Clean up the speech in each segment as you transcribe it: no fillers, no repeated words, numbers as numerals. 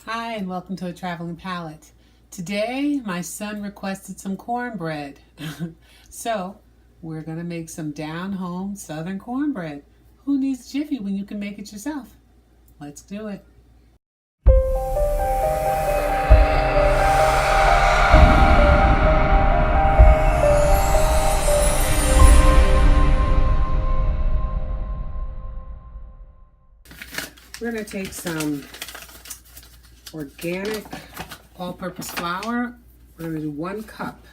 Hi, and welcome to A Traveling Palette. Today, my son requested some cornbread. So, we're going to make some down-home southern cornbread. Who needs Jiffy when you can make it yourself? Let's do it. We're going to take some organic all-purpose flour. We're going to do 1 cup.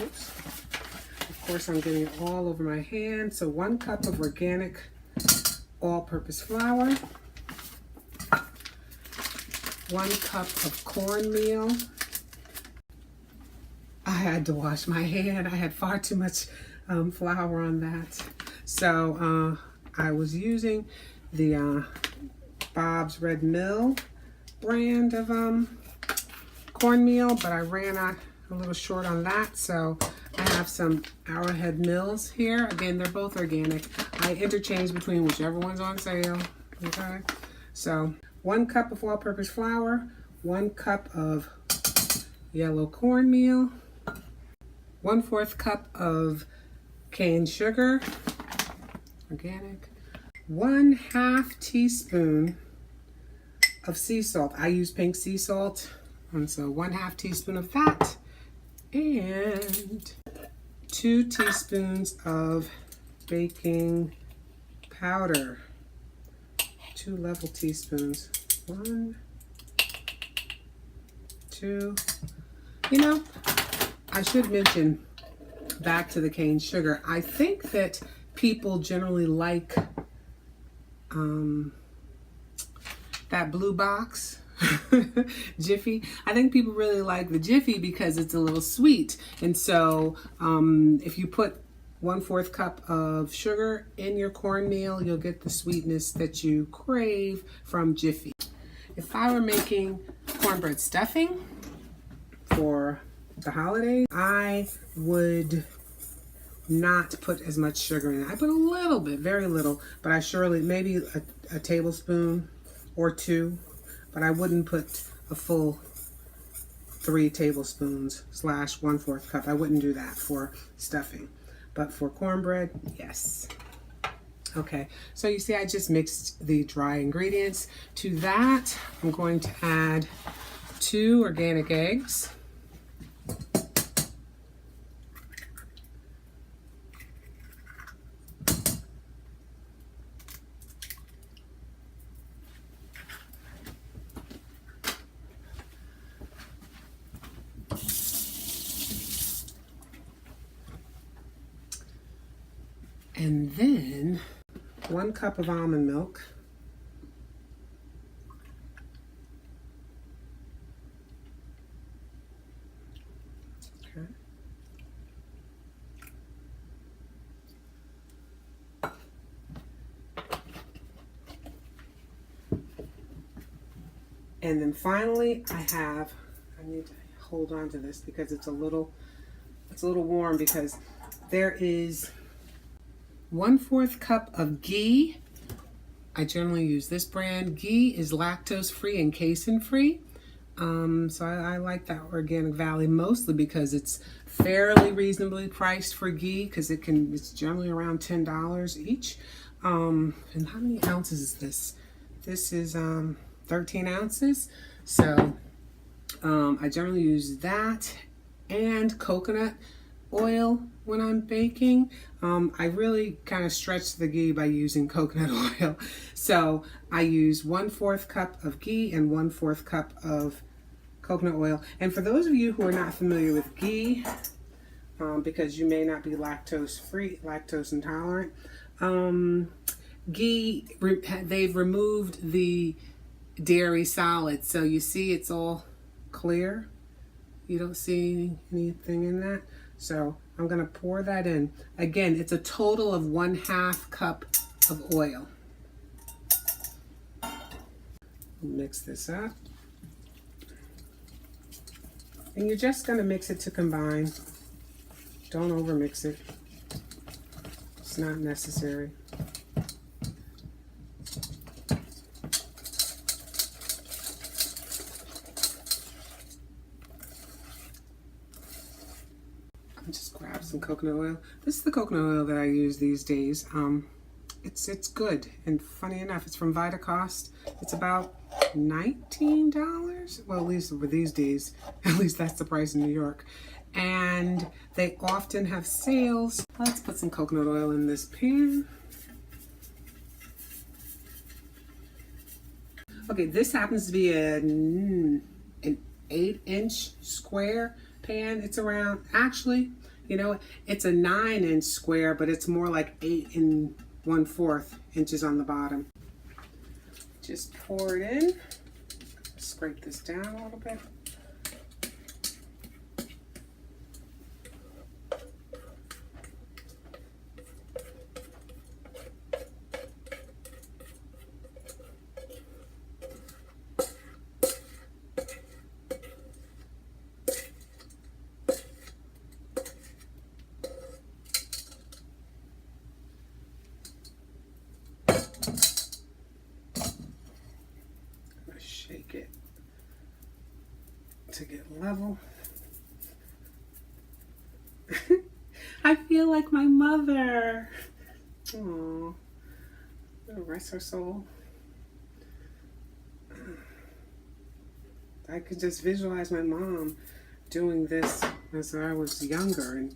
Oops. Of course, I'm getting it all over my hand. So 1 cup of organic all-purpose flour. 1 cup of cornmeal. I had to wash my hand. I had far too much flour on that. So I was using the Bob's Red Mill brand of cornmeal, but I ran out a little short on that, so I have some Arrowhead Mills here. Again, they're both organic. I interchange between whichever one's on sale. Okay, so 1 cup of all-purpose flour, 1 cup of yellow cornmeal, 1/4 cup of cane sugar, organic, 1/2 teaspoon of sea salt. I use pink sea salt, and so 1/2 teaspoon of that, and 2 teaspoons of baking powder, 2 level teaspoons, 1, 2. You know, I should mention, back to the cane sugar, I think that people generally like that blue box, Jiffy. I think people really like the Jiffy because it's a little sweet. And so if you put 1/4 cup of sugar in your cornmeal, you'll get the sweetness that you crave from Jiffy. If I were making cornbread stuffing for the holidays, I would not put as much sugar in it. I put a little bit, very little, but I surely, maybe a tablespoon or 2, but I wouldn't put a full 3 tablespoons / 1/4 cup. I wouldn't do that for stuffing, but for cornbread, yes. Okay, so you see I just mixed the dry ingredients. To that, I'm going to add 2 organic eggs. And then 1 cup of almond milk. Okay. And then finally, I need to hold on to this because it's a little warm, because there is 1/4 cup of ghee. I generally use this brand. Ghee is lactose free and casein free. So I like that Organic Valley mostly because it's fairly reasonably priced for ghee, because it's generally around $10 each. And how many ounces is this? This is 13 ounces. So I generally use that and coconut oil when I'm baking. I really kind of stretch the ghee by using coconut oil. So I use 1/4 cup of ghee and 1/4 cup of coconut oil. And for those of you who are not familiar with ghee, because you may not be lactose intolerant, ghee, they've removed the dairy solid. So you see it's all clear. You don't see anything in that. So I'm going to pour that in. Again, it's a total of 1/2 cup of oil. Mix this up. And you're just going to mix it to combine. Don't over mix it. It's not necessary. coconut oil. This is the coconut oil that I use these days. It's good, and funny enough, it's from Vitacost. It's about $19. Well, at least for these days, at least that's the price in New York. And they often have sales. Let's put some coconut oil in this pan. Okay, this happens to be an 8-inch square pan. It's around, actually, you know, it's a 9-inch square, but it's more like 8 1/4 inches on the bottom. Just pour it in. Scrape this down a little bit. Shake it to get level. I feel like my mother. Oh, rest her soul. I could just visualize my mom doing this as I was younger, and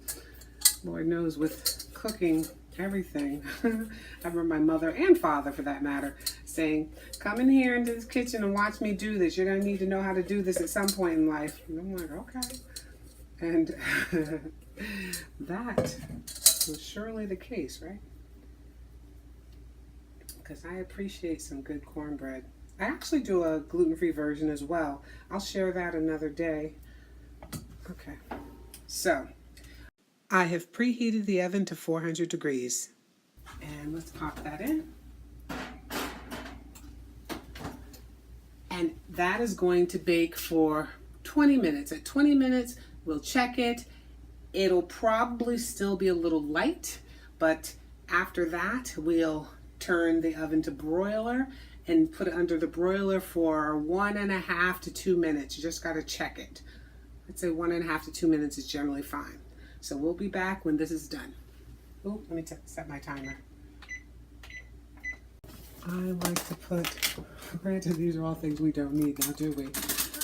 Lord knows with cooking everything. I remember my mother and father, for that matter, saying, come in here into this kitchen and watch me do this. You're going to need to know how to do this at some point in life. And I'm like, okay. And that was surely the case, right? Because I appreciate some good cornbread. I actually do a gluten-free version as well. I'll share that another day. Okay. So I have preheated the oven to 400 degrees. And let's pop that in. And that is going to bake for 20 minutes. At 20 minutes, we'll check it. It'll probably still be a little light, but after that, we'll turn the oven to broiler and put it under the broiler for 1.5 to 2 minutes. You just got to check it. I'd say 1.5 to 2 minutes is generally fine. So we'll be back when this is done. Oh, let me set my timer. I like to put, granted these are all things we don't need now, do we?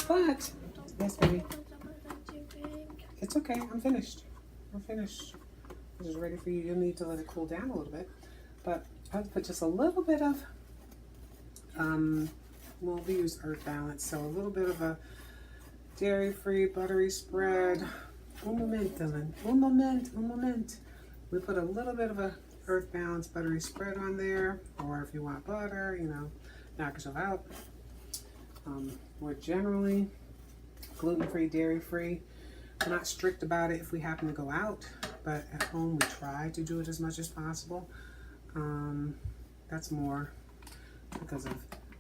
But, yes baby. It's okay, I'm finished. I'm finished. This is ready for you. You'll need to let it cool down a little bit. But I'll put just a little bit of, well, we use Earth Balance, so a little bit of a dairy-free buttery spread. Un momento, Dylan. Un moment. We put a little bit of a Earth Balance buttery spread on there, or if you want butter, you know, knock yourself out. We're generally gluten-free, dairy-free. We're not strict about it if we happen to go out, but at home we try to do it as much as possible. That's more because of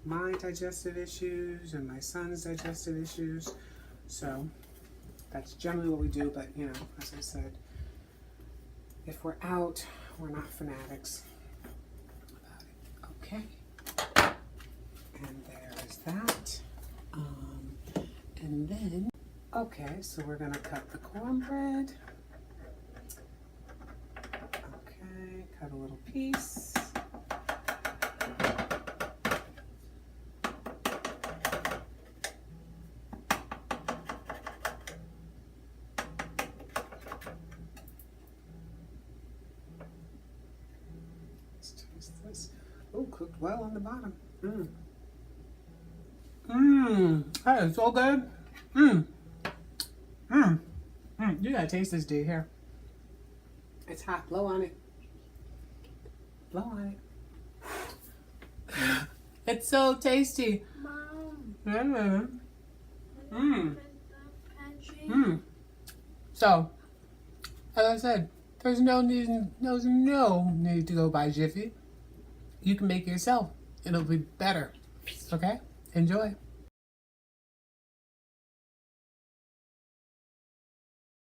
my digestive issues and my son's digestive issues. So that's generally what we do, but you know, as I said, if we're out, we're not fanatics about it. Okay. And there is that. And then, okay, so we're gonna cut the cornbread. Okay, cut a little piece. Oh, cooked well on the bottom. That is so good. You gotta taste this, dude. Here. It's hot. Blow on it. Blow on it. It's so tasty. Mom. So, as I said, there's no need to go buy Jiffy. You can make it yourself. It'll be better. Okay? Enjoy.